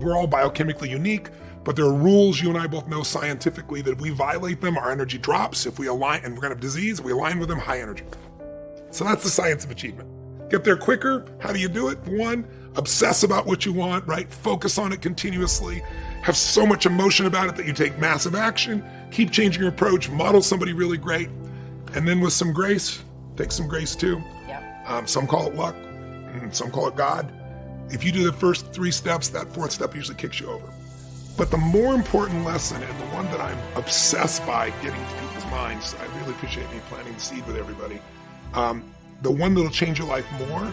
We're all biochemically unique, but there are rules you and I both know scientifically that if we violate them, our energy drops. If we align, and we're gonna have disease, if we align with them, high energy. So that's the science of achievement. Get there quicker. How do you do it? One, obsess about what you want, right? Focus on it continuously. Have so much emotion about it that you take massive action. Keep changing your approach. Model somebody really great. And then with some grace, take some grace too. Yep. Some call it luck. Some call it God. If you do the first 3 steps, that 4th step usually kicks you over. But the more important lesson, and the one that I'm obsessed by getting to people's minds, I really appreciate me planting the seed with everybody. The one that'll change your life more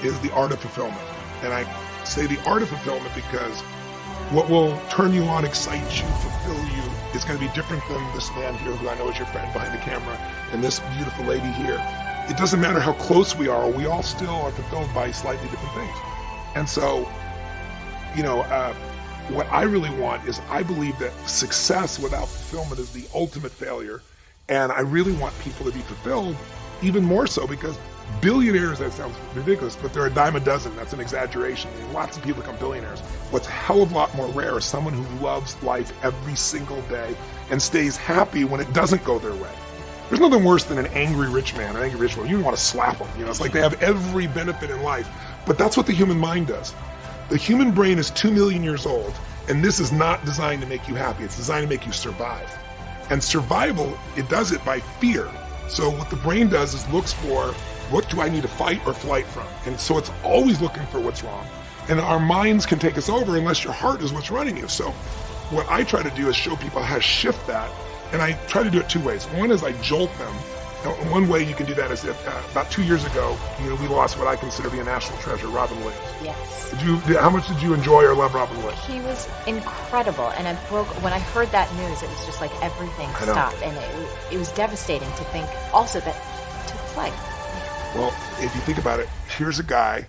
is the art of fulfillment. And I say the art of fulfillment because what will turn you on, excite you, fulfill you is going to be different than this man here who I know is your friend behind the camera and this beautiful lady here. It doesn't matter how close we are, we all still are fulfilled by slightly different things. And so, what I really want is, I believe that success without fulfillment is the ultimate failure. And I really want people to be fulfilled even more so, because billionaires, that sounds ridiculous, but they're a dime a dozen. That's an exaggeration. I mean, lots of people become billionaires. What's a hell of a lot more rare is someone who loves life every single day and stays happy when it doesn't go their way. There's nothing worse than an angry rich man, an angry rich woman. You want to slap them. It's like they have every benefit in life. But that's what the human mind does. The human brain is 2 million years old, and this is not designed to make you happy. It's designed to make you survive. And survival, it does it by fear. So what the brain does is looks for, what do I need to fight or flight from? And so it's always looking for what's wrong. And our minds can take us over unless your heart is what's running you. So what I try to do is show people how to shift that. And I try to do it 2 ways. One is I jolt them. And one way you can do that is that about 2 years ago, we lost what I consider to be a national treasure, Robin Williams. Yes. How much did you enjoy or love Robin Williams? He was incredible, and when I heard that news, it was just like everything stopped, and it was devastating to think also that he took his life. Well, if you think about it, here's a guy.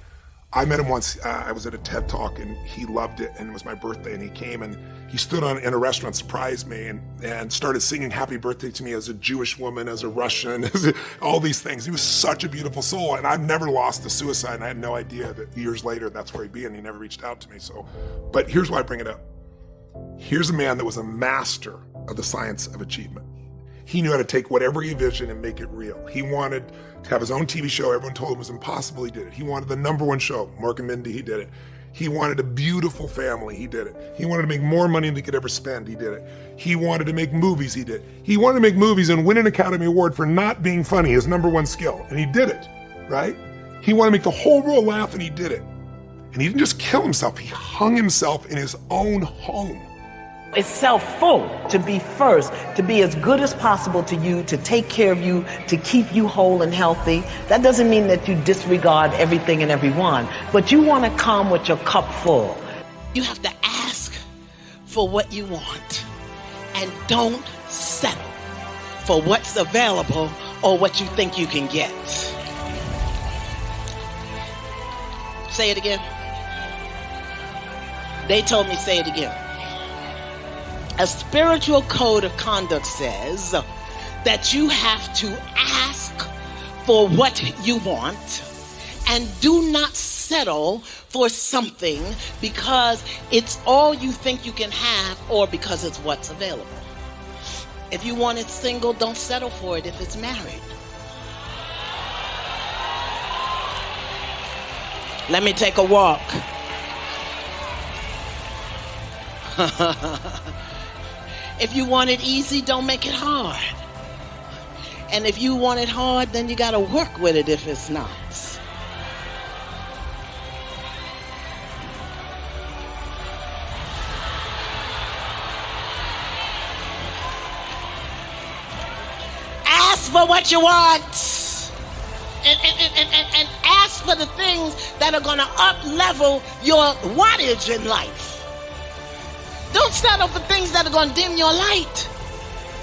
I met him once. I was at a TED Talk, and he loved it, and it was my birthday, and he came, and he stood in a restaurant, surprised me, and started singing happy birthday to me as a Jewish woman, as a Russian, all these things. He was such a beautiful soul, and I've never lost to suicide, and I had no idea that years later that's where he'd be, and he never reached out to me. But here's why I bring it up. Here's a man that was a master of the science of achievement. He knew how to take whatever he envisioned and make it real. He wanted to have his own TV show. Everyone told him it was impossible. He did it. He wanted the #1 show, Mork and Mindy. He did it. He wanted a beautiful family. He did it. He wanted to make more money than he could ever spend. He did it. He wanted to make movies. He did. He wanted to make movies and win an Academy Award for not being funny, his #1 skill. And he did it, right? He wanted to make the whole world laugh, and he did it. And he didn't just kill himself. He hung himself in his own home. It's self-full to be first, to be as good as possible to you, to take care of you, to keep you whole and healthy. That doesn't mean that you disregard everything and everyone, but you want to come with your cup full. You have to ask for what you want, and don't settle for what's available or what you think you can get. Say it again. They told me say it again. A spiritual code of conduct says that you have to ask for what you want and do not settle for something because it's all you think you can have or because it's what's available. If you want it single, don't settle for it if it's married. Let me take a walk. If you want it easy, don't make it hard. And if you want it hard, then you got to work with it if it's not. Ask for what you want. And ask for the things that are going to up-level your wattage in life. Don't settle for things that are going to dim your light.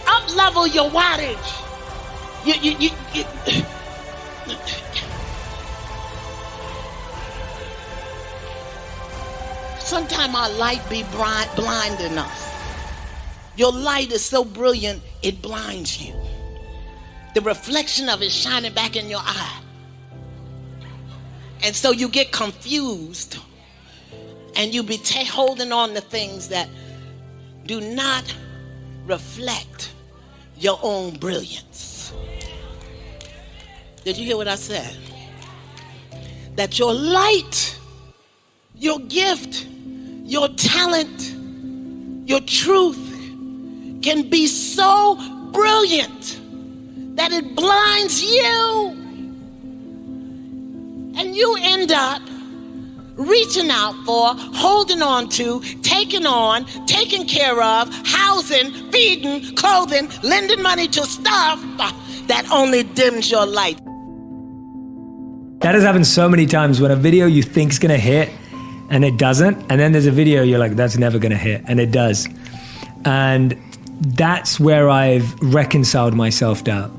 Up-level your wattage. Sometimes our light be blinding us. Your light is so brilliant, it blinds you. The reflection of it shining back in your eye. And so you get confused And you be holding on to things that do not reflect your own brilliance. Did you hear what I said? That your light, your gift, your talent, your truth can be so brilliant that it blinds you. And you end up reaching out for, holding on to, taking on, taking care of, housing, feeding, clothing, lending money to stuff that only dims your light. That has happened so many times when a video you think is going to hit and it doesn't. And then there's a video you're like, that's never going to hit. And it does. And that's where I've reconciled my self-doubt,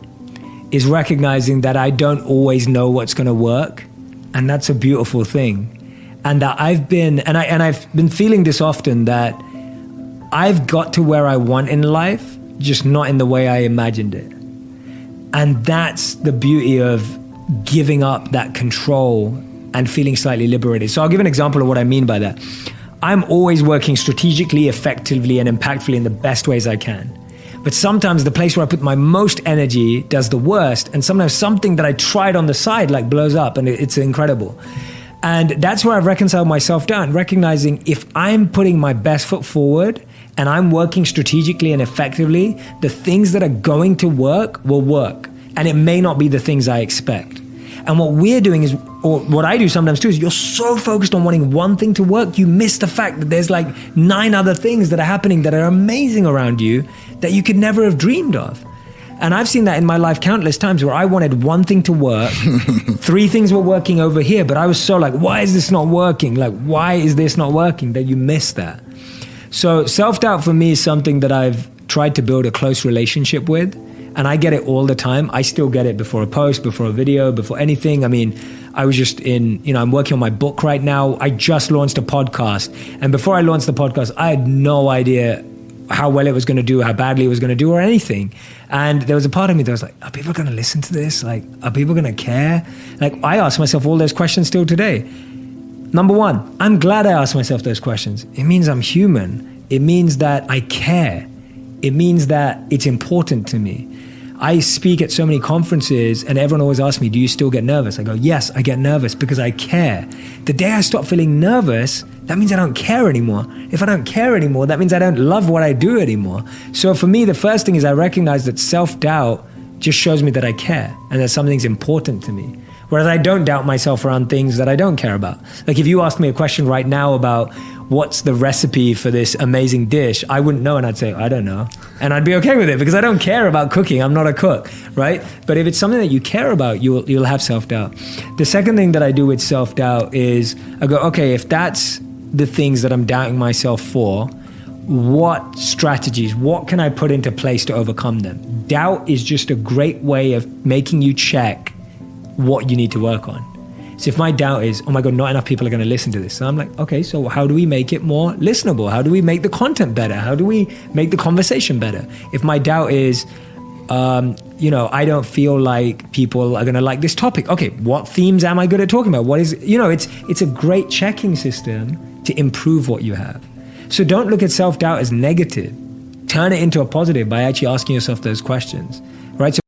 is recognizing that I don't always know what's going to work. And that's a beautiful thing. And that I've been feeling this often, that I've got to where I want in life, just not in the way I imagined it. And that's the beauty of giving up that control and feeling slightly liberated. So I'll give an example of what I mean by that. I'm always working strategically, effectively, and impactfully in the best ways I can. But sometimes the place where I put my most energy does the worst, and sometimes something that I tried on the side like blows up, and it's incredible. And that's where I've reconciled myself down, recognizing if I'm putting my best foot forward and I'm working strategically and effectively, the things that are going to work will work. And it may not be the things I expect. And what we're doing is, or what I do sometimes too, is you're so focused on wanting one thing to work, you miss the fact that there's like 9 other things that are happening that are amazing around you that you could never have dreamed of. And I've seen that in my life countless times where I wanted one thing to work, 3 things were working over here, but I was so like, why is this not working? Like, why is this not working? That you miss that. So self-doubt for me is something that I've tried to build a close relationship with. And I get it all the time. I still get it before a post, before a video, before anything. I mean, I was just I'm working on my book right now. I just launched a podcast. And before I launched the podcast, I had no idea how well it was going to do, how badly it was going to do, or anything. And there was a part of me that was like, are people going to listen to this? Like, are people going to care? Like, I ask myself all those questions still today. Number 1, I'm glad I asked myself those questions. It means I'm human. It means that I care. It means that it's important to me. I speak at so many conferences and everyone always asks me, do you still get nervous? I go, yes, I get nervous because I care. The day I stop feeling nervous, that means I don't care anymore. If I don't care anymore, that means I don't love what I do anymore. So for me, the first thing is I recognize that self-doubt just shows me that I care and that something's important to me. Whereas I don't doubt myself around things that I don't care about. Like if you ask me a question right now about what's the recipe for this amazing dish, I wouldn't know, and I'd say, I don't know. And I'd be okay with it because I don't care about cooking. I'm not a cook, right? But if it's something that you care about, you'll have self-doubt. The second thing that I do with self-doubt is I go, okay, if that's the things that I'm doubting myself for, what strategies, what can I put into place to overcome them? Doubt is just a great way of making you check what you need to work on. So if my doubt is, oh my God, not enough people are going to listen to this. So I'm like, okay, so how do we make it more listenable? How do we make the content better? How do we make the conversation better? If my doubt is, I don't feel like people are going to like this topic. Okay, what themes am I good at talking about? What is, it's a great checking system to improve what you have. So don't look at self-doubt as negative. Turn it into a positive by actually asking yourself those questions, right? So